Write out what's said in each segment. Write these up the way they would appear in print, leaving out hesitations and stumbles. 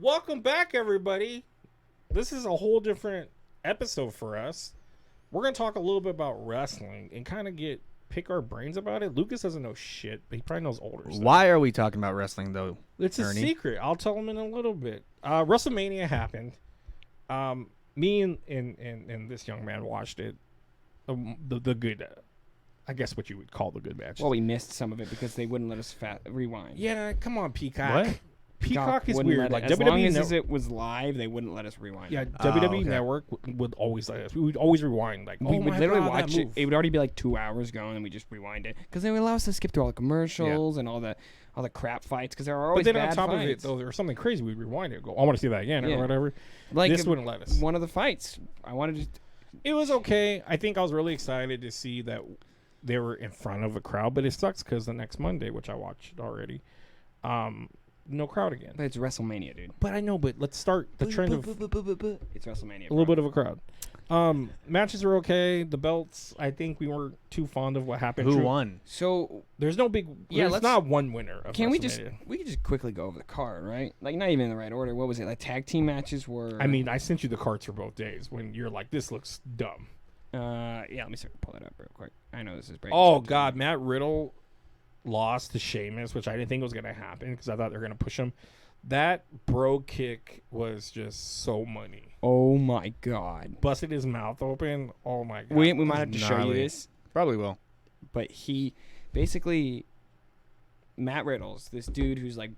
Welcome back, everybody. This is a whole different episode for us. We're going to talk a little bit about wrestling and kind of pick our brains about it. Lucas doesn't know shit, but he probably knows older stuff. Why are we talking about wrestling, though? It's Ernie? a secret. I'll tell him in a little bit. WrestleMania happened. Me and this young man watched it. The good, I guess what you would call the good match. Well, we missed some of it because they wouldn't let us rewind. Yeah, come on, Peacock. What? Peacock is wouldn't weird. let Like it. As long WWE as it was live, they wouldn't let us rewind. Yeah, it. WWE okay. Network would always let us. We would always rewind. Like, We oh would my literally God, watch that it. move. It would already be like 2 hours going, and we just rewind it because they would allow us to skip through all the commercials and all the crap fights because there are always But then bad on top fights. of it, though, there was something crazy. We'd rewind it and go, I want to see that again Yeah. or whatever. Like This wouldn't let us. One of the fights, I wanted to. It was okay. I think I was really excited to see that they were in front of a crowd, but it sucks because the next Monday, which I watched already, no crowd again. But it's WrestleMania, dude. But I know, but let's start the trend of It's WrestleMania. a little bit of a crowd. Matches were okay. The belts, I think we weren't too fond of what happened. Who True. won? So There's no big. Yeah, There's let's- not one winner. Of can we WrestleMania. could just quickly go over the card, right? Like not even in the right order. What was it? Like tag team matches were. I mean, I sent you the cards for both days when you're like, this looks dumb. Yeah. Let me pull that up real quick. I know this is breaking. Oh something. God, Matt Riddle lost to Sheamus, which I didn't think was gonna happen because I thought they were gonna push him. That bro kick was just so money. Oh my God. Busted his mouth open. Oh my God. We might have to show you gnarly. this, Probably will. but he basically Matt Riddle's this dude who's like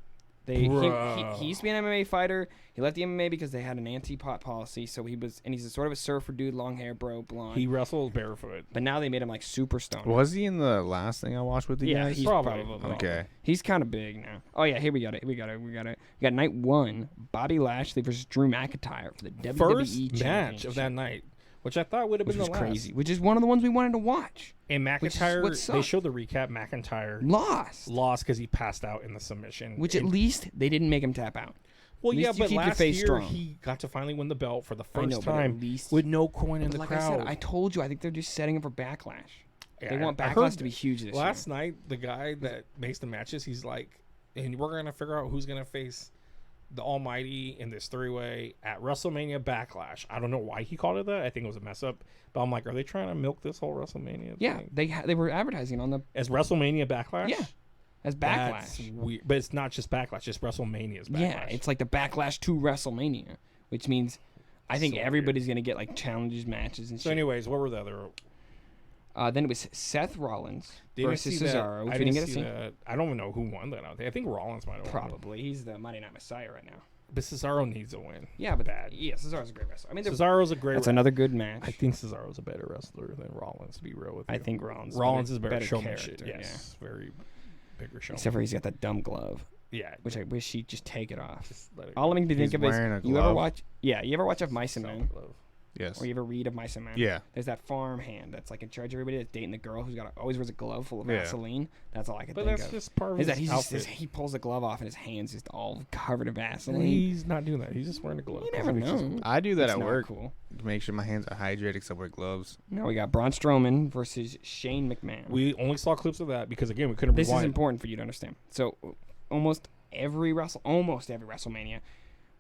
he used to be an MMA fighter. He left the MMA because they had an anti-pot policy. So he's a sort of a surfer dude, long hair, bro, blonde. He wrestled barefoot. But now they made him like super stoned. Was he in the last thing I watched with you Yeah, guys? he's Probably. probably. Okay. He's kind of big now. Oh yeah, here we got it. We got night 1, Bobby Lashley versus Drew McIntyre for the WWE First Championship. match of that night, which I thought would have which been was the last. crazy. Which is one of the ones we wanted to watch. And Which is McIntyre, what they sucked. showed the recap. McIntyre Lost. because he passed out in the submission. Which at And- least they didn't make him tap out. well, at yeah, least you but keep your last face year strong. he got to finally win the belt for the I know, first but at time least- with no coin in But the like crowd. I said, I told you, I think they're just setting him for backlash. Yeah, They want I backlash heard to be huge this Last year. night, the guy that makes the matches, he's like, and we're going to figure out who's going to face the Almighty in this 3-way at WrestleMania Backlash. I don't know why he called it that. I think it was a mess up. But I'm like, are they trying to milk this whole WrestleMania Yeah, thing? they were advertising on the As WrestleMania Backlash? yeah as That's backlash. weird. But it's not just Backlash, it's WrestleMania's Backlash. Yeah, it's like the backlash to WrestleMania, which means I think So everybody's gonna get like challenges, matches, and So shit. anyways, what were the other... Then it was Seth Rollins Didn't versus see that. Cesaro, which I we didn't didn't get to see see. that. I don't even know who won that. I think Rollins might have won. Probably he's the Monday Night Messiah right now. But Cesaro needs a win. Yeah, but Bad. yeah, Cesaro's a great wrestler. I mean, Cesaro's a great that's another good match. I think Cesaro's a better wrestler than Rollins, to be real with you. I think Rollins. Rollins is better showmanship. character, Yes, very bigger show. Except for he's got that dumb glove, Yeah, which I wish he'd just take it off. just let it All I mean to He's think of is wearing a you ever glove. watch? Yeah, you ever watch of Mice and go. Men, Glove. Yes. or you ever read of Mice and Men? Yeah. There's that farm hand that's like in charge of everybody that's dating the girl who's always wears a glove full of Yeah. Vaseline. That's all I can But think that's of. just part of Is his that he's outfit. just, he pulls the glove off and his hands just all covered in Vaseline. He's not doing that. He's just wearing a glove. You never know. I do that It's at not work Cool. to make sure my hands are hydrated because I wear gloves. Now we got Braun Strowman versus Shane McMahon. We only saw clips of that because again we couldn't This is rewind. important for you to understand. So almost every WrestleMania,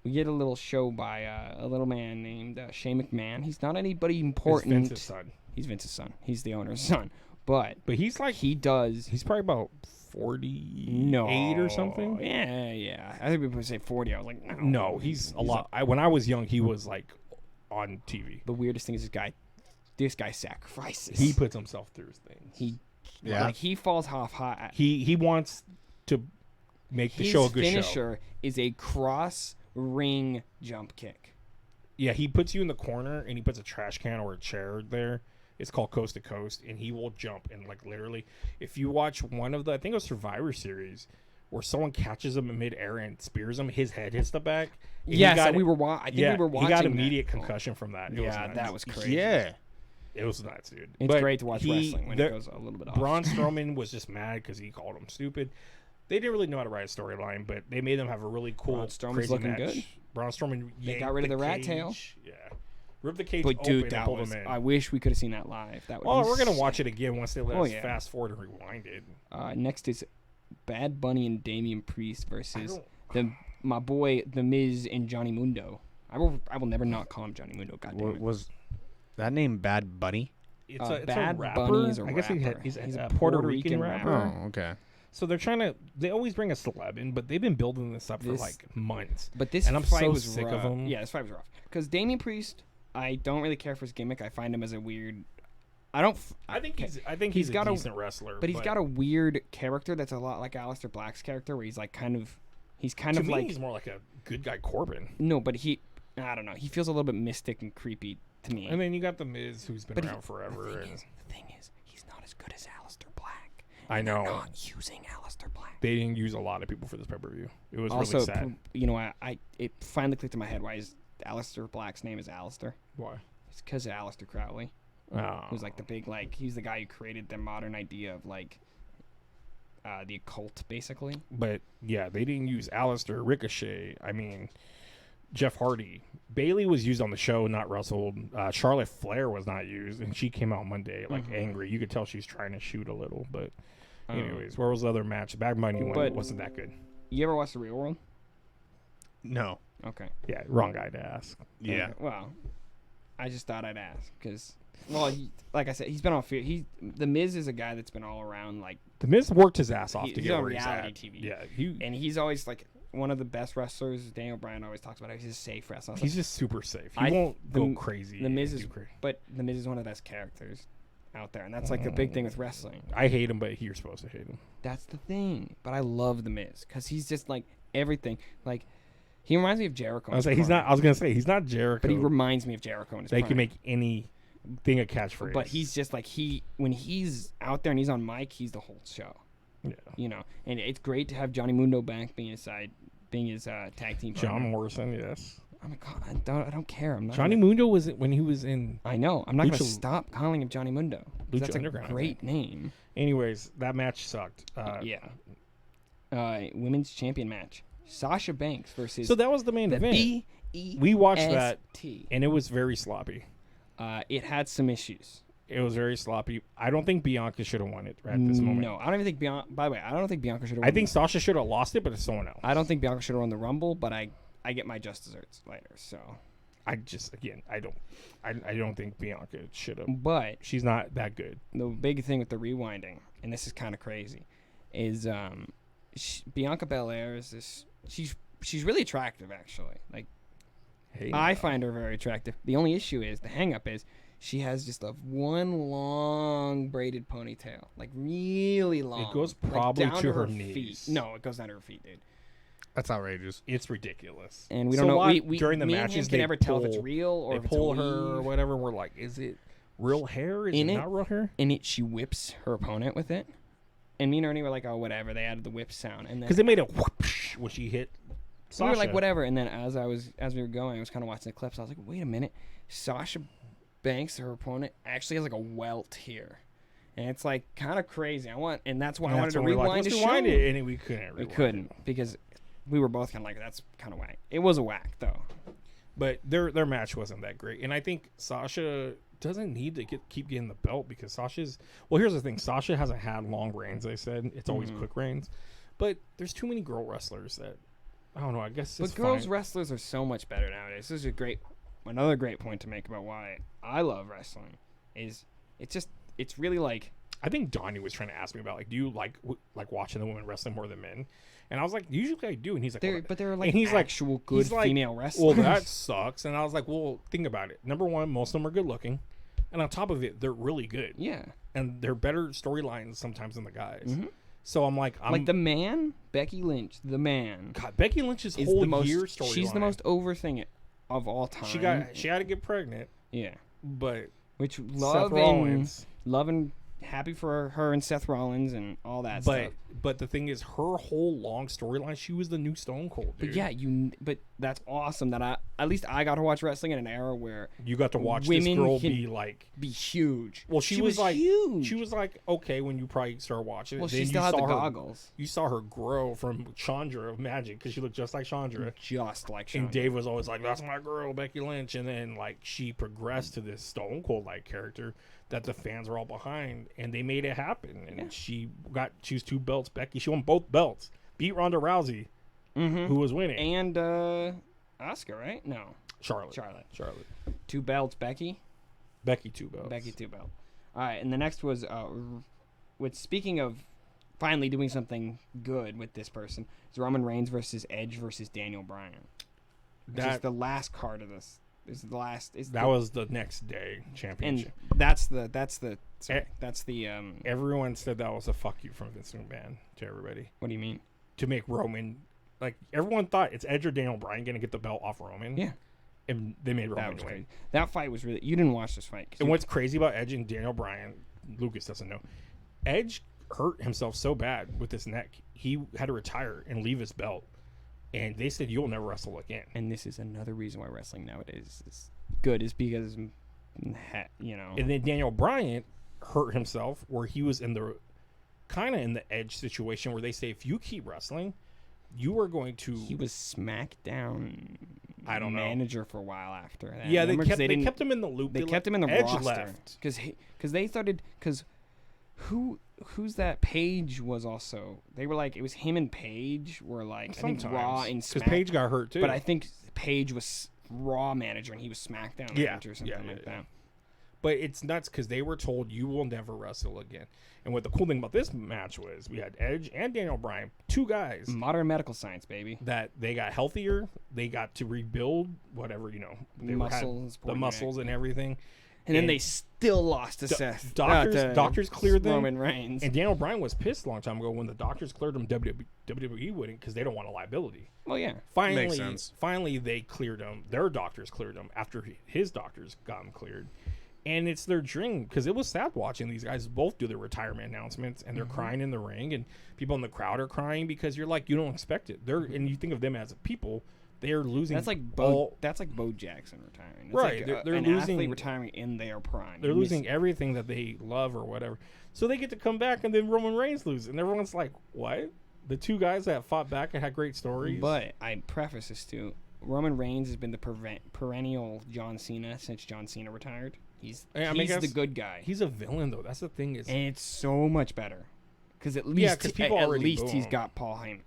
we get a little show by a little man named Shane McMahon. He's not anybody It's important. Vince's son. He's Vince's son. He's the owner's son. But But he's like he does. he's probably about 48 No. or something. Yeah. I think people would say 40. I was like, no. No, he's a lot. When I was young, he was like on TV. The weirdest thing is this guy sacrifices. He puts himself through things. He falls half hot. He wants to make the show a good His show. finisher is a cross ring jump kick. Yeah, he puts you in the corner and he puts a trash can or a chair there. It's called Coast to Coast, and he will jump and like literally. If you watch one of the, I think it was Survivor Series, where someone catches him in midair and spears him, his head hits the back. and he Yes, got and we were. I think we were watching. he got that. immediate concussion from that. It was Yeah, nuts. that was crazy. Yeah. It was nuts, dude. It's But great to watch wrestling when the- it goes a little bit off. Braun Strowman was just mad because he called him stupid. They didn't really know how to write a storyline, but they made them have a really cool, Braun Strowman's crazy looking match. good. Braun Strowman They yanked got rid of the rat tail. cage. Yeah, ripped the cage But open dude, and that pulled was. him in. I wish we could have seen that live. That would. Oh, be we're gonna sick. watch it again once they let Oh, us yeah. fast forward and rewind it. Next is Bad Bunny and Damian Priest I versus don't- my boy The Miz and Johnny Mundo. I will never not call him Johnny Mundo. God damn it. Was that name Bad Bunny? It's Bad a rapper. Bunny is a I guess rapper. he's He's a a Puerto Puerto Rican Rican rapper. rapper. Oh, okay. So they're trying to. They always bring a celeb in, but they've been building this up for This- like months. But this And I'm fight so was sick rough. of him. Yeah, this fight was rough. Because Damian Priest, I don't really care for his gimmick. I find him as a weird. I don't. I think okay. he's got a decent wrestler, But he's got a weird character that's a lot like Aleister Black's character, where he's like he's kind to of me, like he's more like a good guy Corbin. no, but I don't know. He feels a little bit mystic and creepy to me. And then you got the Miz, who's been But around forever. The And thing is, he's not as good as Aleister Black. I know They're not using Aleister Black. they didn't use a lot of people for this pay per view. It was Also, really sad. you know, it finally clicked in my head why Aleister Black's name is Aleister. Why? It's because of Aleister Crowley. Oh. Who's like the big he's the guy who created the modern idea of the occult basically. But yeah, they didn't use Alistair, Ricochet. I mean, Jeff Hardy. Bailey was used on the show, not wrestled. Charlotte Flair was not used, and she came out Monday angry. You could tell she's trying to shoot a little. But anyways, where was the other match? Bad Bunny one wasn't that good. You ever watch The Real World? No. Okay. Yeah, wrong guy to ask. Yeah. Okay, well, I just thought I'd ask because, like I said, he's been on fear. The Miz is a guy that's been all around The Miz worked his ass off to he's get on where he's reality at. TV. Yeah, and he's always like one of the best wrestlers. Daniel Bryan always talks about it. He's a safe wrestler. he's just super safe. He won't go crazy. The Miz and is, do crazy. but the Miz is one of the best characters out there, and that's like the big thing with wrestling. I hate him, but you're supposed to hate him. That's the thing. But I love the Miz because he's just like everything. Like he reminds me of Jericho. I was gonna say he's not Jericho, but he reminds me of Jericho in his they prime. can make anything a catchphrase. But he's just like when he's out there and he's on mic, he's the whole show. Yeah. You know, and it's great to have Johnny Mundo back being his tag team partner. John Morrison, yes. Oh my god, I don't care. I'm not Johnny gonna, Mundo was when he was in. I know. I'm not going to Lucha- stop calling him Johnny Mundo. 'Cause Lucha That's a Underground, I great name. Anyways, that match sucked. Yeah. Women's champion match. Sasha Banks versus So that was the main the event. B-E-S-T. We watched that, and it was very sloppy. It had some issues. It was very sloppy. I don't think Bianca should have won it at this moment. No, I don't even think Bianca. By the way, I don't think Bianca should have. I think Sasha should have lost it, but it's someone else. I don't think Bianca should have won the Rumble, but I get my just desserts later. So. I don't think Bianca should have. But She's not that good. the big thing with the rewinding, and this is kind of crazy, is Bianca Belair is this. She's really attractive, actually. Like Hey, I find her very attractive. The only issue is the hang up is she has just one long braided ponytail, like really long. It goes like, probably down to her feet. knees. No, it goes down to her feet, dude. That's outrageous. It's ridiculous. And we So don't know. why- We during the me and matches him can they never tell if it's pull- real or They if it's pull a her or weave. whatever. We're like, is it real hair? Is it In it- not real hair? And she whips her opponent with it. And me and Ernie were like, oh, whatever. They added the whip sound, and then Because they made a whoosh when she hit. we were like, Sasha. whatever. And then as we were going, I was kind of watching the clips. I was like, wait a minute. Sasha Banks, her opponent, actually has like a welt here, and it's like kind of crazy. And that's why I wanted to when we're rewind like, the let's show. rewind it, and we couldn't. We rewind couldn't it. because we were both kind of like, that's kind of whack. It was a whack though. But their match wasn't that great, and I think Sasha doesn't need to keep getting the belt because Sasha's. Well, here's the thing: Sasha hasn't had long reigns. They said it's always quick reigns, but there's too many girl wrestlers that I don't know. I guess it's But girls fine. wrestlers are so much better nowadays. This is another great point to make about why I love wrestling. Is it's really like. I think Donnie was trying to ask me about do you like watching the women wrestling more than men? And I was like, usually I do. And he's like, But they're like and he's like, actual good he's like, female wrestlers. well, that sucks. And I was like, well, think about it. Number one, most of them are good looking, and on top of it, they're really good. Yeah. And they're better storylines sometimes than the guys. Mhm. So I'm like, Like the man, Becky Lynch, the man. God, Becky Lynch's is whole the most. year storyline. She's the most over thing of all time. She had to get pregnant, Yeah. but Which Seth love Rollins. and happy for her and Seth Rollins and all that stuff. But the thing is, her whole long storyline, she was the new Stone Cold, dude. But yeah, but that's awesome that at least I got to watch wrestling in an era where You got to watch this women girl can be huge. Well, she was like huge. She was like okay when you probably started watching it. Well, Then she still you had the saw her- goggles. You saw her grow from Chandra of Magic because she looked just like Chandra. Just like And Shawn. Dave was always like, "That's my girl, Becky Lynch." And then she progressed to this Stone Cold like character that the fans were all behind, and they made it happen. And she was 2 belts. Becky, she won both belts. Beat Ronda Rousey. who was winning. And Oscar, right? No, Charlotte. 2 belts, Becky. Becky 2 belts. Becky 2 belt. All right, and the next was with speaking of finally doing something good with this person, it's Roman Reigns versus Edge versus Daniel Bryan. Which is the last card of this. This is the last. That was the next day championship. And that's the Everyone said that was a fuck you from Vince McMahon to everybody. What do you mean? To make Roman, like, everyone thought it's Edge or Daniel Bryan going to get the belt off Roman. Yeah. And they made That Roman was win. crazy. That fight was really. You didn't watch this fight. And what's crazy about Edge and Daniel Bryan, Lucas doesn't know, Edge hurt himself so bad with his neck, he had to retire and leave his belt. And they said, you'll never wrestle again. And this is another reason why wrestling nowadays is good, is because, you know. And then Daniel Bryan hurt himself where he was in the kind of in the Edge situation where they say, if you keep wrestling, you are going to. He was SmackDown. I don't know. Manager for a while after that. Yeah, Remember? they kept him in the loop. They kept him in the Edge roster left because they started because who's that? Paige was also. They were like, it was him and Paige were like, Sometimes. I think Raw and because Smack. Paige got hurt too. But I think Paige was Raw manager and he was SmackDown manager or something like that. But it's nuts because they were told you will never wrestle again. And what the cool thing about this match was, we had Edge and Daniel Bryan, 2 guys Modern medical science, baby. that they got healthier, they got to rebuild whatever, you know, they Muscles, had the muscles and everything. And then they still lost to Seth. Doctors cleared them. Roman Reigns. And Daniel Bryan was pissed a long time ago when the doctors cleared him. WWE wouldn't because they don't want a liability. Well, yeah. Makes sense. Finally, they cleared him. Their doctors cleared him after his doctors got him cleared. And it's their dream because it was sad watching these guys both do their retirement announcements and they're crying in the ring and people in the crowd are crying because you're like, you don't expect it. And you think of them as a people. They're losing. That's like Bo Jackson retiring. That's right. Like they're an losing. athlete retiring in their prime. They're losing everything that they love or whatever. So they get to come back and then Roman Reigns loses. And everyone's like, what? The 2 guys that fought back and had great stories. But I preface this too. Roman Reigns has been the perennial John Cena since John Cena retired. He's the good guy. He's a villain though. That's the thing. And it's so much better because at least he's got Paul Heyman.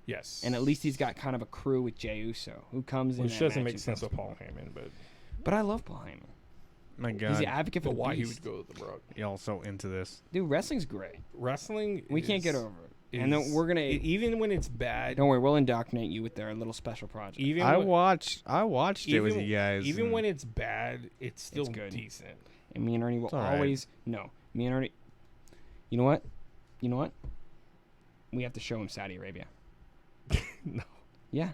Yes. And at least he's got kind of a crew with Jey Uso who comes in. Which doesn't make sense with Paul Heyman, but I love Paul Heyman. My God. He's the advocate for why the he beast. would go to the Brook. Y'all so into this. Dude, wrestling's great. We can't get over it. And then we're gonna even when it's bad. Don't worry, we'll indoctrinate you with our little special project. I watched it with you guys. Even when it's bad, it's still good. decent. And me and Ernie will always me and Ernie. You know what? We have to show him Saudi Arabia. No. Yeah.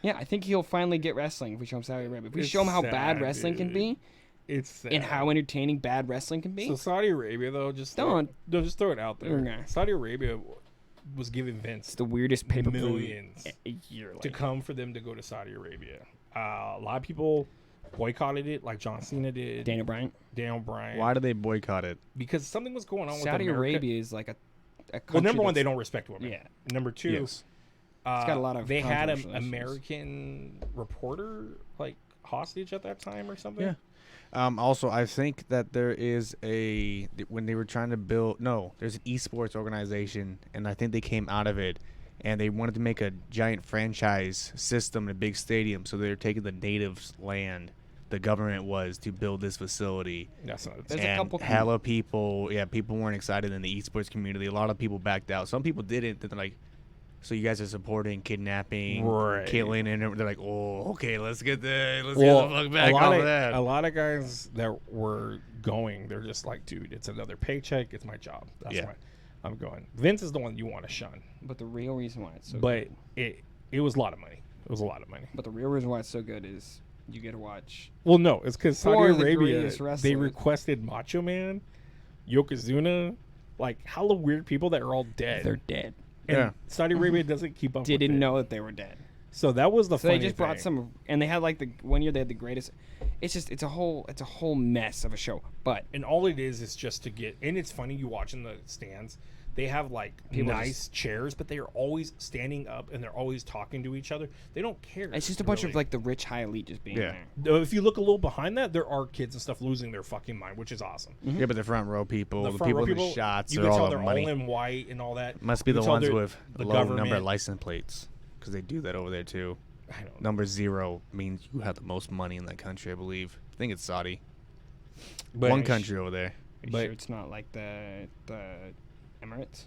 Yeah, I think he'll finally get wrestling if we show him Saudi Arabia. If we show him how bad wrestling can be, it's sad. And how entertaining bad wrestling can be. So Saudi Arabia though, just throw it out there. Okay. Saudi Arabia was giving Vince it's the weirdest pay-per-view millions yearly to come for them to go to Saudi Arabia. A lot of people boycotted it, like John Cena did. Daniel Bryan. Why do they boycott it? Because something was going on with Saudi America. Arabia is like a country. Well, number one, they don't respect women. Yeah. Number 2, Yes. It's got a lot of they had an controversial issues. American reporter like hostage at that time or something. Yeah. Also, I think that there is when they were trying to there's an esports organization, and I think they came out of it, and they wanted to make a giant franchise system in a big stadium, so they're taking the natives' land. The government was to build this facility. That's not. There's and a couple hella people weren't excited in the esports community. A lot of people backed out. Some people didn't. They're like, so you guys are supporting kidnapping, killing, and they're like, oh, okay, let's get the fuck back off of that. A lot of guys that were going, they're just like, dude, it's another paycheck. It's my job. That's why I'm going. Vince is the one you want to shun. But the real reason why it's so good. But it was a lot of money. It was a lot of money. But the real reason why it's so good is you get to watch. Well, no, it's because Saudi Arabia, they wrestlers. requested Macho Man, Yokozuna, like hella weird people that are all dead. They're dead. And Saudi Arabia doesn't keep up with Didn't it. know that they were dead. So that was the So funny they just brought thing. some, and they had like the one year they had the greatest. It's a whole mess of a show. But And all it is just to get, and it's funny, you watch in the stands, they have like People nice chairs, but they are always standing up and they're always talking to each other. They don't care. it's just a bunch of really. like the rich high elite just being there. If you look a little behind that, there are kids and stuff losing their fucking mind, which is awesome. Yeah, but the front row people, the front people row in the shots, you are can all tell the they're money. all in white and all that. Must be You the can tell ones they're with the low government. number license plates. because they do that over there too. I don't know. Number 0 means you have the most money in that country, I believe. I think it's Saudi. But One country over there. Are you But- sure it's not like the Emirates?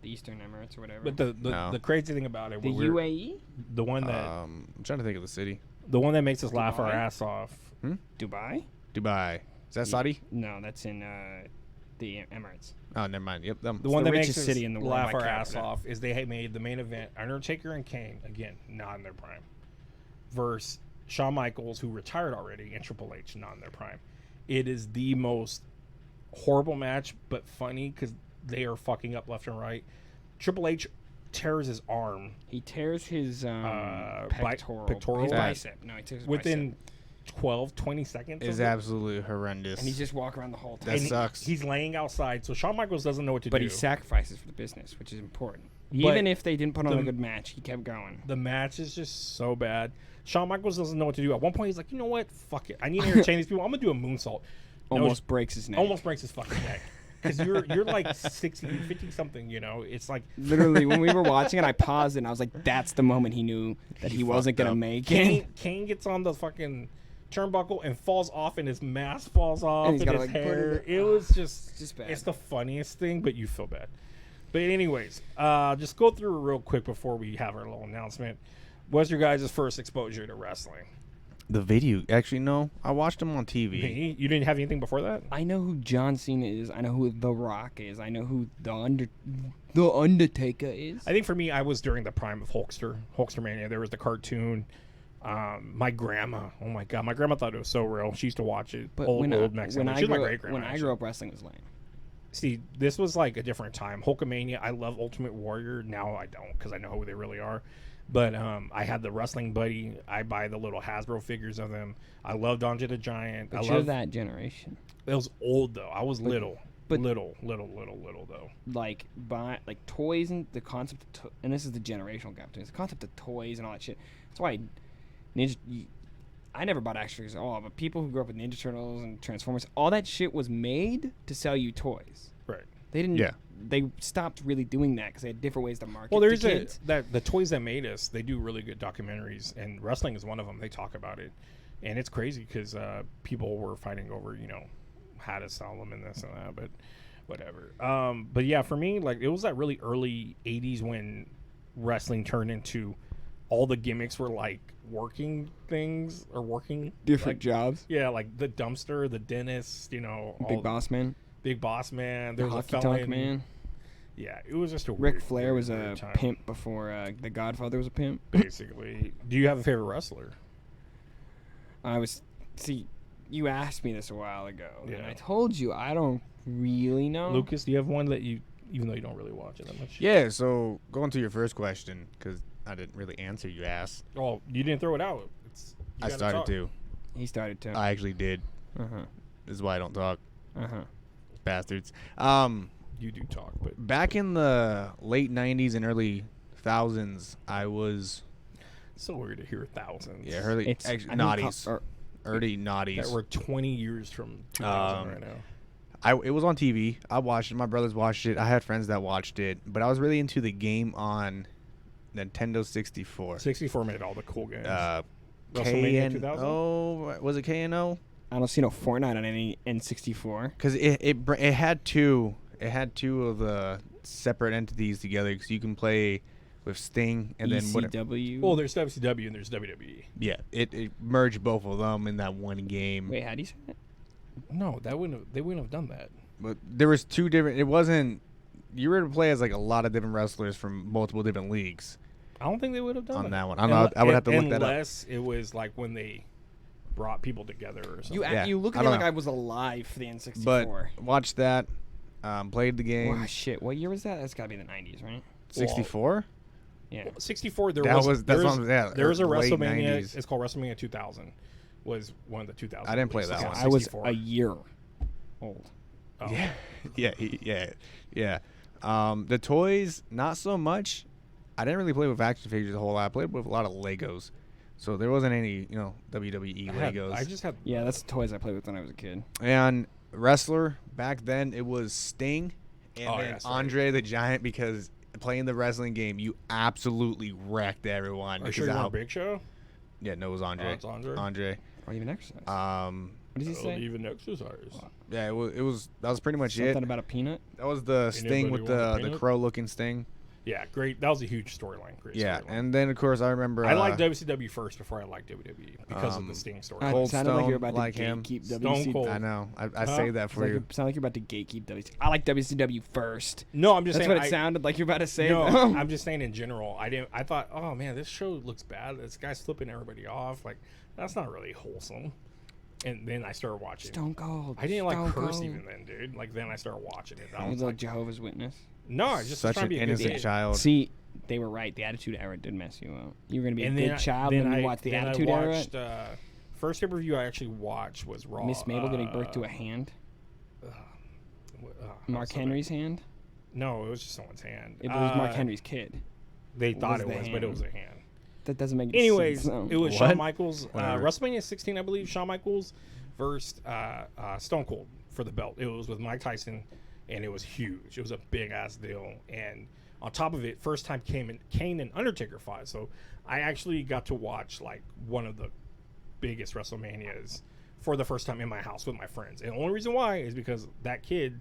The Eastern Emirates or whatever? But the No. crazy thing about it, the what we're- UAE? the one that I'm trying to think of the city. makes us laugh our Dubai? ass off. Dubai? Dubai. Is that Saudi? No, that's in the Emirates. Oh, never mind. Yep, them. The one the that makes richest us city in the world laugh by our ass capita. off is they made the main event Undertaker and Kane, again, not in their prime, versus Shawn Michaels, who retired already, and Triple H, not in their prime. It is the most horrible match, but funny because they are fucking up left and right. Triple H tears his arm He tears his pectoral. pectoral? His Fat. bicep. No, he tears his within bicep. 20 seconds. Is of it. absolutely horrendous. And he's just walking around the whole time. That And sucks. He's laying outside, so Shawn Michaels doesn't know what to But do. he sacrifices for the business, which is important. But Even if they didn't put on the- a good match, he kept going. The match is just so bad. Shawn Michaels doesn't know what to do. At one point, he's like, you know what? Fuck it. I need to entertain these people. I'm going to do a moonsault. No, Almost breaks his neck. almost breaks his fucking neck. Because you're like 60, 50 something, you know? It's like Literally, when we were watching it, I paused it and I was like, that's the moment he knew that he wasn't fucked going to up. make it. Kane gets on the fucking turnbuckle and falls off, and his mask falls off, And he's and gotta, his like, put hair. it- It was just, just bad. It's the funniest thing, but you feel bad. But anyways, just go through real quick before we have our little announcement. What's your guys' first exposure to wrestling? The video. Actually, no. I watched them on TV. Me? You didn't have anything before that? I know who John Cena is. I know who The Rock is. I know who the Undertaker is. I think for me, I was during the prime of Hulkstermania. There was the cartoon. My grandma, oh my god, my grandma thought it was so real. She used to watch it. But old when Mexican. I She's my grew great up, grandma. when I grew up, wrestling was lame. See, this was like a different time. Hulkamania, I love Ultimate Warrior. Now I don't because I know who they really are. But I had the wrestling buddy. I buy the little Hasbro figures of them. I loved Andre the Giant. But I you're love that generation. It was old though. I was little. but- little though. Like toys and the concept of and this is the generational gap. The concept of toys and all that shit. That's why I never bought action figures at all. But people who grew up with Ninja Turtles and Transformers, all that shit was made to sell you toys. Right. They didn't. Yeah. They stopped really doing that because they had different ways to market. Well, there's to a kids. that the toys that made us. They do really good documentaries, and wrestling is one of them. They talk about it, and it's crazy because people were fighting over how to sell them and this and that, but whatever. But yeah, for me, like it was that really early '80s when wrestling turned into all the gimmicks were like working things or working different like, jobs. Yeah, like the dumpster, the dentist, all Big Boss Man, Big Boss Man. the There was a Hockey fella Talk in- Man. Yeah, it was just a Ric weird, Flair weird, was a weird time. pimp before the Godfather was a pimp. Basically. Do you have a favorite wrestler? You asked me this a while ago, and Yeah. I told you I don't really know. Lucas, do you have one that even though you don't really watch it that much? Yeah, so going to your first question, because I didn't really answer, you ass. Oh, you didn't throw it out. I started to. He started to. I actually did. Uh huh. This is why I don't talk. Uh huh. Bastards. You do talk, but Back in the late 90s and early thousands, I was it's so weird to hear thousands. early It's actually, I think naughties, early that naughties. we're 20 years from 2000 right now. It was on TV. I watched it. My brothers watched it. I had friends that watched it, but I was really into the game on Nintendo 64. 64 made all the cool games. KN WrestleMania 2000? Oh, was it KNO? I don't see no Fortnite on any N64. Because it had two. It had two of the separate entities together. Because you can play with Sting and then what? ECW. Well, there's WCW and there's WWE. Yeah, it merged both of them in that one game. Wait, how do you say that? No, they wouldn't have done that. But there was two different. It wasn't. You were to play as like a lot of different wrestlers from multiple different leagues I don't think they would have done on that one. Unle- I would have to look that up. Unless it was like when they brought people together or something. Yeah, You look I at me don't like know. I was alive for the N64. But watched that. Played the game. Wow, shit. What year was that? That's got to be the 90s, right? 64. Yeah. 64. There That was that's there what I'm, yeah, there was a late WrestleMania. 90s. It's called WrestleMania 2000. Was one of the 2000. I didn't play releases. that It's one. I was 64. a year old. Oh. Yeah. The toys, not so much. I didn't really play with action figures a whole lot. I played with a lot of Legos. So there wasn't any, WWE Legos. I just had. Yeah, that's the toys I played with when I was a kid. And wrestler, back then it was Sting and Oh, then yeah, that's right. Andre the Giant because playing the wrestling game, you absolutely wrecked everyone. Are you sure because you're how- on Big Show? Yeah, no, it was Andre. Oh, it's Andre. Andre. Or even exercise. Um, what does he Don't say? even exercise. yeah, it was. That was pretty much Something it. about a peanut. That was the sting with Anybody want a the peanut? crow-looking sting. Yeah, great. That was a huge storyline. Great Yeah, storyline. and then of course I remember. I liked WCW first before I liked WWE because of the Sting story. Cold It sounded like Stone, you're about to like him. gatekeep Stone WCW. Cold. I know. I Huh? say that for you. Sound like you're about to gatekeep WCW. I like WCW first. No, I'm just That's saying. what it sounded like you're about to say. No, though. I'm just saying in general. I thought, oh man, this show looks bad. This guy's flipping everybody off. Like, that's not really wholesome. And then I started watching. Stone Cold. I didn't like Stone curse Cold. even then, dude. Like then I started watching it. I He's was a like, Jehovah's Witness. no, I just Such trying an to be a good innocent kid. child. See, they were right. The Attitude Era did mess you up. You were gonna be a good child, and then you watched the then Attitude I Era. watched, first pay-per-view I actually watched was Raw. Miss Mabel getting birth to a hand. Mark Henry's hand. No, it was just someone's hand. It was Mark Henry's kid. They thought was it the was, but it hand. was a hand. That doesn't make any Anyways, sense. it was What? Shawn Michaels. Whatever. WrestleMania 16, I believe. Shawn Michaels versus Stone Cold for the belt. It was with Mike Tyson, and it was huge. It was a big ass deal. And on top of it, first time Kane and Undertaker fought. So I actually got to watch like one of the biggest WrestleManias for the first time in my house with my friends. And the only reason why is because that kid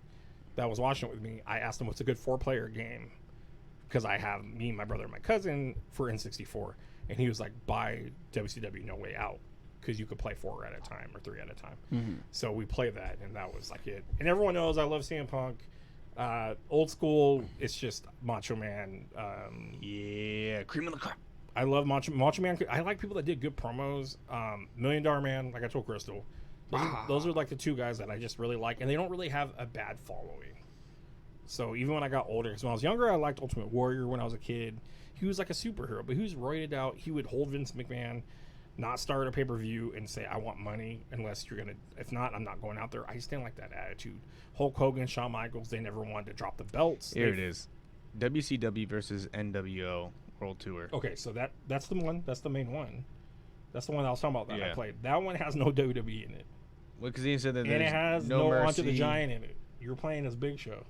that was watching it with me, I asked him what's a good 4-player game, because I have me, my brother, and my cousin for N64, and he was like, buy WCW No Way Out, because you could play 4 at a time or 3 at a time. Mm-hmm. So we played that, and that was like it. And everyone knows I love CM Punk. Old school, it's just Macho Man. Yeah, cream of the crop. I love Macho Man. I like people that did good promos. $1 Million Man, like I told Crystal. Those are like the two guys that I just really like, and they don't really have a bad following. So even when I got older, because when I was younger, I liked Ultimate Warrior when I was a kid. He was like a superhero, but he was roided out. He would hold Vince McMahon, not start a pay-per-view, and say, I want money, unless you're going to, if not, I'm not going out there. I just didn't like that attitude. Hulk Hogan, Shawn Michaels, they never wanted to drop the belts. Here it is. WCW versus NWO World Tour. Okay, so that's the one. That's the main one. That's the one I was talking about that I Yeah. played. That one has no WWE in it. Well, because he said that And there's it has no no mercy. Onto the Giant in it. You're playing as Big Show.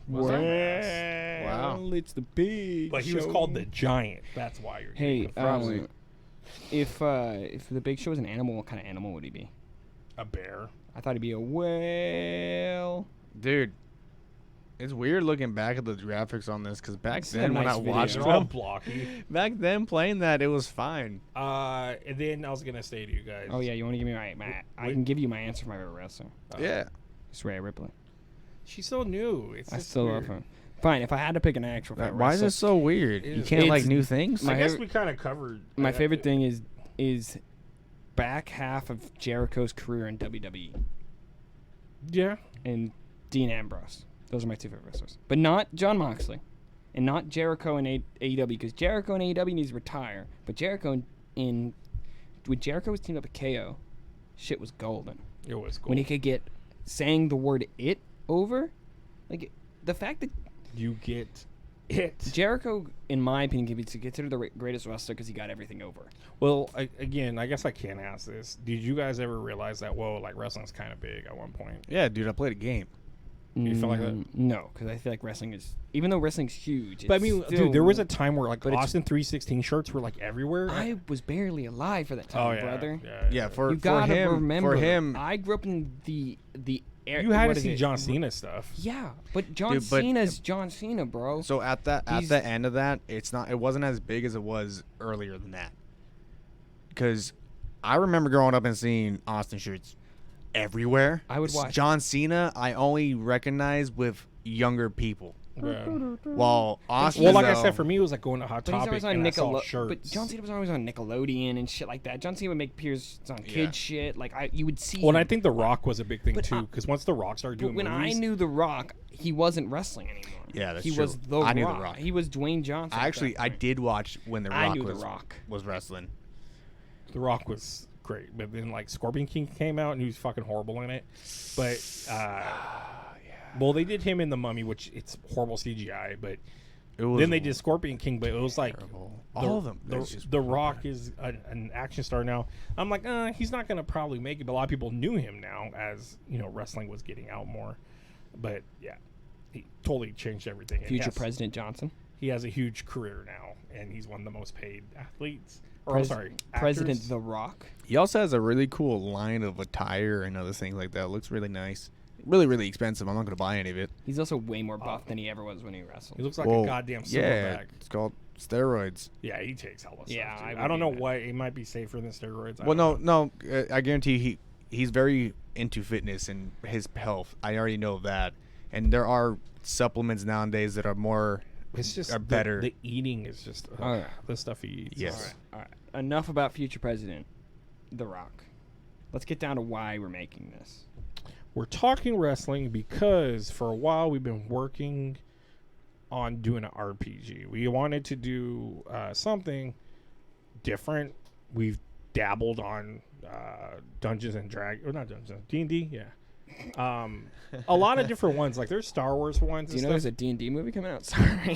Well, Wow. it's the big. But he was Show. called the Giant. That's why you're getting Hey, confused. if the Big Show was an animal, what kind of animal would he be? A bear. I thought he'd be a whale. Dude, it's weird looking back at the graphics on this, because back It's a then when nice I video. watched They're all them, blocky. back then playing that, it was fine. And then I was gonna say to you guys. Oh yeah, you want to give me I can give you my answer for my favorite wrestler. Yeah. It's Rhea Ripley. She's so new. It's I just still weird. love her. Fine, if I had to pick an actual favorite Why is wrestler, it so weird? It You is. can't like It's- new things? My I guess favorite- we kind of covered. my favorite thing is back half of Jericho's career in WWE Yeah. and Dean Ambrose. Those are my two favorite wrestlers, but not John Moxley, and not Jericho in AEW, because Jericho in AEW needs to retire. But Jericho when Jericho was teamed up with KO, shit was golden. It was cool. When he could get saying the word "it" over, like the fact that You get it. Jericho, in my opinion, can be considered the greatest wrestler because he got everything over. Well, again, I guess I can't ask this. Did you guys ever realize that, whoa, like wrestling's kind of big at one point? Yeah, dude, I played a game. You feel like that? No, because I feel like wrestling is, even though wrestling's huge. But I it's mean, still- dude, there was a time where like but it's- Austin 316 shirts were like everywhere. I was barely alive for that time, oh yeah, brother. Yeah, for You gotta him, remember. for him, I grew up in the era. you had what to is see it? John Cena stuff. Yeah, but John Dude, but- Cena's John Cena, bro. so at He's- the end of that, it wasn't as big as it was earlier than that. Because I remember growing up and seeing Austin shirts everywhere. I would watch- John Cena. I only recognize with younger people. Yeah. While Austin, Well, like I though- said, for me, it was like going to Hot But he's Topic always on and I saw Nickelodeon. shirts. But John Cena was always on Nickelodeon and shit like that. John Cena would make appears on kid Yeah. shit. Like you would see. Well, and him. I think The Rock was a big thing But too, I- because once The Rock started But doing when movies, I knew The Rock, he wasn't wrestling anymore. Yeah, that's he true. was The I Rock. knew The Rock. He was Dwayne Johnson. I did watch when The I Rock knew The was Rock. was wrestling. The Rock was great, but then like Scorpion King came out and he was fucking horrible in it. But well, they did him in The Mummy, which it's horrible CGI. But It was then they did Scorpion King, but it was like terrible. All of them. It's just The Rock is an action star now. I'm like, he's not gonna probably make it. But a lot of people knew him now, as you know, wrestling was getting out more. But yeah, he totally changed everything. And Future President Johnson. He has a huge career now, and he's one of the most paid athletes. Or President actors. The Rock. He also has a really cool line of attire and other things like that. It looks really nice. Really, really expensive. I'm not going to buy any of it. He's also way more buff than he ever was when he wrestled. He looks like a goddamn silverback. It's called steroids. Yeah, he takes hella stuff. Yeah, I don't know why it might be safer than steroids. I guarantee he's very into fitness and his health. I already know that. And there are supplements nowadays that are more It's just are better. The eating is just the stuff he eats. Yes. All right. Enough about future president, The Rock. Let's get down to why we're making this. We're talking wrestling because for a while we've been working on doing an RPG. We wanted to do something different. We've dabbled on Dungeons and Dragons, or not Dungeons, D&D, yeah. A lot of different ones. Like there's Star Wars ones. Do you know there's a D&D movie coming out? Sorry.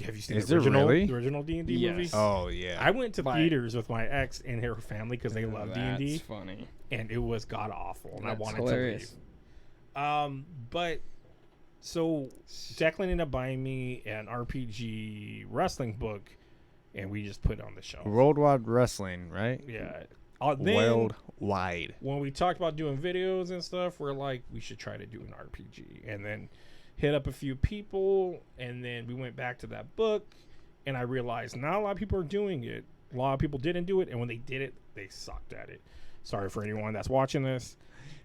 Have you seen Is the there original, really? the original D&D Yes. movie? Oh, yeah. I went to theaters with my ex and her family because they love That's D&D, funny. and it was god awful, and I That's wanted hilarious. to leave. But so Declan ended up buying me an RPG wrestling book, and we just put it on the shelf. Worldwide Wrestling, right? Yeah. Then, Worldwide. when we talked about doing videos and stuff, we're like, we should try to do an RPG, and then hit up a few people, and then we went back to that book, and I realized not a lot of people are doing it. A lot of people didn't do it, and when they did it, they sucked at it. Sorry for anyone that's watching this.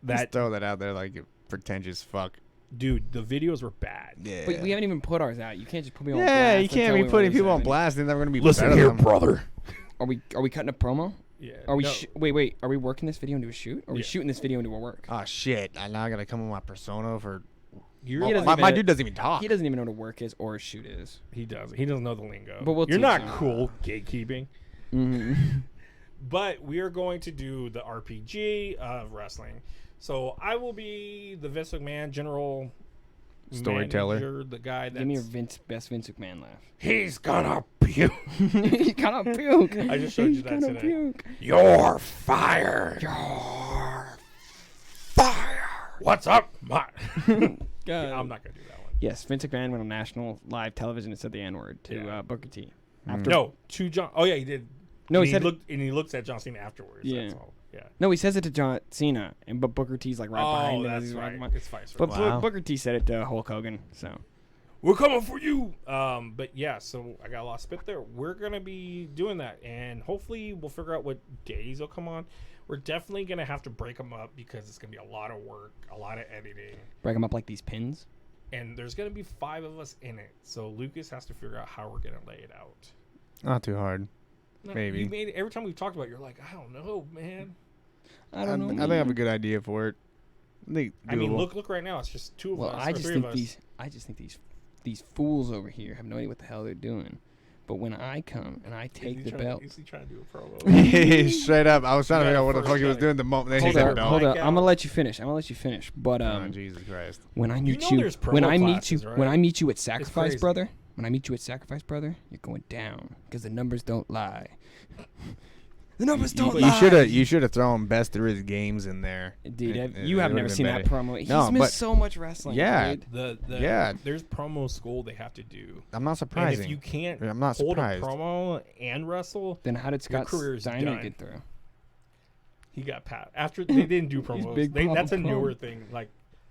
Just throw that out there like you're pretentious fuck. Dude, the videos were bad. Yeah. But we haven't even put ours out. You can't just put me on blast. Yeah, you and can't tell be me putting what people on happening. blast. They're never going to be Listen better here, than them. brother. Are we cutting a promo? Yeah. Are we no, wait, are we working this video into a shoot? Or are we Yeah. shooting this video into a work? Oh, shit. I now got to come with my persona for... you're, He doesn't my even- dude doesn't even talk. He doesn't even know what a work is or a shoot is. He doesn't. He doesn't know the lingo. But we'll you're teach not him. cool, gatekeeping. Mm-hmm. But we are going to do the RPG of wrestling. So I will be the Vince McMahon general Storyteller. manager, the guy that's... Give me your best Vince McMahon laugh. He's gonna puke. He's gonna puke. I just showed you He's that gonna today. puke. You're fired. You're fired. What's up, my... God. I'm not gonna do that one. Yes, Vince McMahon went on national live television and said the N-word to Yeah. Booker T. No, to John... Oh, yeah, he did. No, And he said it- looked, and he looks at John Cena afterwards. Yeah. That's all. Yeah. No, he says it to John Cena, but Booker T's like right behind him. as that's he's right. walking by. It's vice But versa. Wow. Booker T said it to Hulk Hogan. So We're coming for you. But yeah, so I got a lot of spit there. We're gonna be doing that, and hopefully we'll figure out what days they'll come on. We're definitely gonna have to break them up because it's gonna be a lot of work, a lot of editing, break them up like these pins. and there's gonna be 5 of us in it. So Lucas has to figure out how we're gonna lay it out. Not too hard. No, Maybe. you made it, every time we've talked about it, you're like, I don't know, man. I don't know. I think I have a good idea for it. I mean, look right now. It's just 2 of Well, us. I or just 3 think of us. these fools over here have no idea what the hell they're doing. But when I come and I take the belt, Is he trying to do a promo? Straight up. I was trying to Yeah, figure out what the first fuck he was gotta- doing the moment they Hold took on, the belt. hold on. Mike I'm gonna out. let you finish. But Oh, Jesus Christ. when I meet know you, there's promo when I meet classes, you, right? when I meet you at Sacrifice, crazy. brother, when I meet you at Sacrifice, brother, you're going down because the numbers don't lie. The numbers don't lie. You should have thrown best there is games in there. Dude, It- you it have would've never been seen better. that promo. He's No, missed but- so much wrestling. Yeah. dude. Yeah. There's promo school they have to do. I'm not And surprised. if you can't I'm not hold surprised. a promo and wrestle, Then how did Scott career's Steiner done. get through? he got pat. After they didn't do promos, big that's a Papa newer Pump. thing. Like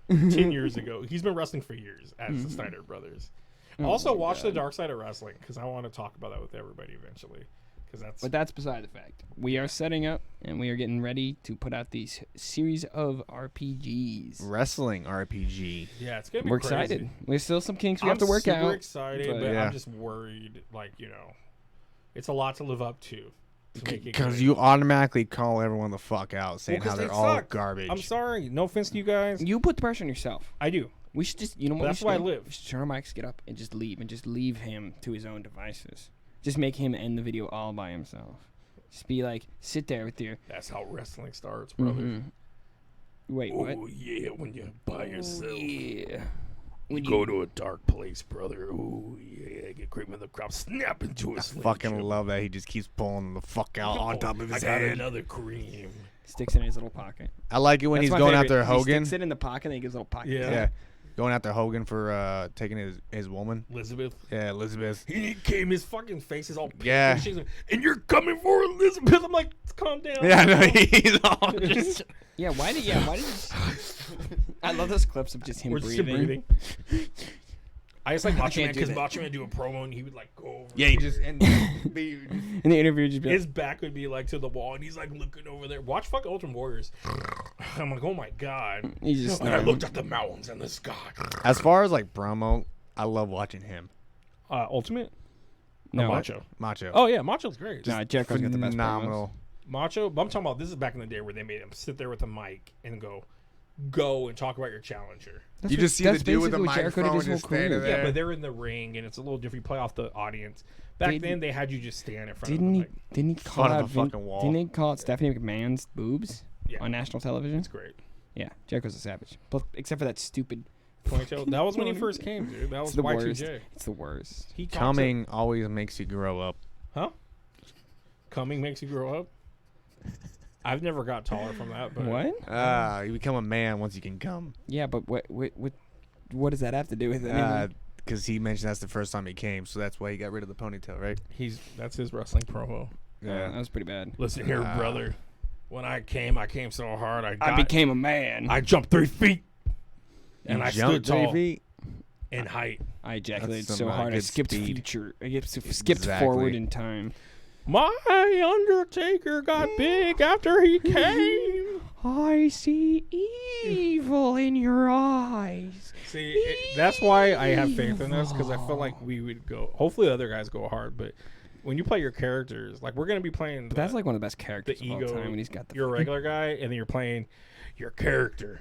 10 years ago, he's been wrestling for years as the Mhm. Steiner brothers. Oh Also, my watch the God. Dark Side of Wrestling because I want to talk about that with everybody eventually. Because that's But that's beside the fact. We are setting up and we are getting ready to put out these series of RPGs. Wrestling RPG. yeah, it's gonna be We're crazy. excited. There's still some kinks we I'm have to work super out. excited, but- but Yeah. I'm just worried. Like it's a lot to live up to. make it Because good. you automatically call everyone the fuck out saying 'cause how they're they all suck. garbage. I'm sorry. No offense to you guys. You put the pressure on yourself. I do. We should just, you know what? That's we should why I do? live. We should turn our mics, get up, and just leave him to his own devices. Just make him end the video all by himself. Just be like, sit there with your. That's how wrestling starts, brother. Mhm. Wait, what? Oh yeah, when you're by yourself. Oh, yeah. You go to a dark place, brother. Oh yeah, get cream in the crop, snap into a I Slim fucking Jim. love that he just keeps pulling the fuck out on top of his I got head. another cream. Sticks it in his little pocket. I like it when That's he's my going favorite. after He Hogan. sticks it in the pocket and he gives a little pocket. Yeah. Yeah. Going after Hogan for taking his woman. Elizabeth. Yeah, Elizabeth. He came. His fucking face is all pink. Yeah. And you're coming for Elizabeth. I'm like, calm down. Yeah, no, he's all just. Yeah, why did you? I love those clips of just him Or just breathing. I just like Macho Man can't do because that. Macho Man do a promo and he would like go over. Yeah, he just and In the interview, just be like, His back would be like to the wall and he's like looking over there. Watch fucking Ultimate Warriors. I'm like, oh my god. he's just. And I looked at the mountains and the sky. as far as like promo, I love watching him. Ultimate? No, Macho. Macho. Oh yeah, Macho's great. Nah, Jericho's got the best promos. Phenomenal. Macho, but I'm talking about this is back in the day where they made him sit there with a mic and go and talk about your challenger. You just see the dude with the basically what Jericho did microphone his whole just standing career. there. Yeah, but they're in the ring and it's a little different. You play off the audience. Back then they had you just stand in front Didn't of the he? mic. Didn't he call Front of out? a fucking wall. Didn't he call out Stephanie McMahon's boobs Yeah. on national television? It's great. Yeah, Jericho's a savage. Except for that stupid. Ponytail. That was when he first came, dude. That was It's the Y2J. worst. It's the worst. He talks Coming always makes you grow up. Huh? Coming makes you grow up? I've never got taller from that. But What? You become a man once you can come. Yeah, but what does that have to do with anything? Because he mentioned that's the first time he came, so that's why he got rid of the ponytail, right? that's his wrestling promo. That was pretty bad. Listen here, brother. When I came so hard. I became a man. I jumped 3 feet. And I Jumped stood tall 3 feet. in height. I ejaculated That's so some, hard I good skipped speed. future. I skipped Exactly. forward in time. My Undertaker got big after he came. I see evil in your eyes. See, that's why I have faith in this because I feel like we would go. Hopefully, the other guys go hard, but when you play your characters, like we're gonna be playing. But that's like one of the best characters the of ego. all time when he's got the. You're a regular guy, and then you're playing your character.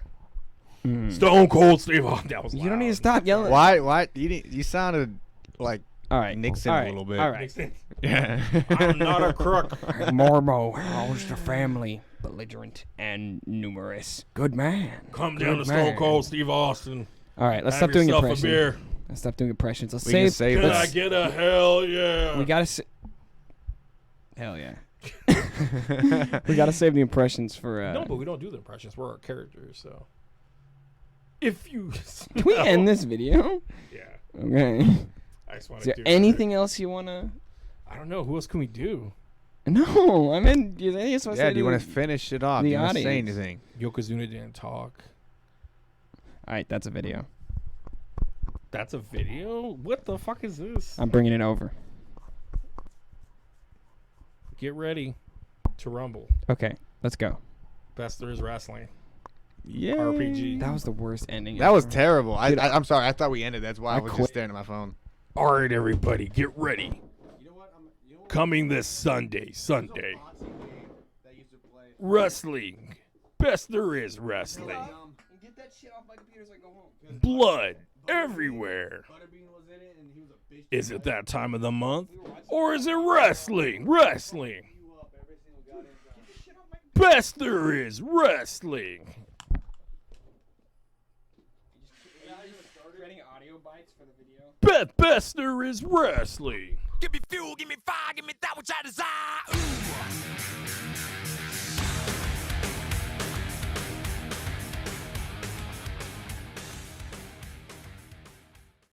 Stone Cold Steve Austin. That was You don't loud. need to stop yelling. Why? You sounded like All right, Nixon all a right, little bit. All right. Yeah. I'm not a crook. Mormo, how's the family? Belligerent and numerous. Good man. Come Good down to man. Stone Cold Steve Austin. All right, let's Have stop doing yourself impressions. a beer. Let's stop doing impressions. Let's We can save. save Can this. I get a hell yeah? We gotta. Hell yeah. We gotta save the impressions for. No, but we don't do the impressions. We're our characters, so. If you. Can we end this video? Yeah. Okay. I just want Is to there do anything else you wanna? I don't know. Who else can we do? No, I mean, is there anything else Yeah, do you want to finish it off? the Do you want to say audience. anything? Yokozuna didn't talk. All right, that's a video. That's a video? What the fuck is this? I'm bringing it over. Get ready to rumble. Okay, let's go. Best there is wrestling. Yeah. RPG. That was the worst ending. That was ever. terrible. Dude, I'm sorry. I thought we ended. That's why I I was quit. just staring at my phone. All right, everybody, get ready. Coming this Sunday. Wrestling. Best there is wrestling. Get that shit off my computer so I go home. Blood everywhere. Is it that time of the month? Or is it wrestling? Wrestling. Best there is wrestling. Creating audio bites for the video. Best there is wrestling. Give me fuel, give me fire, give me that which I desire.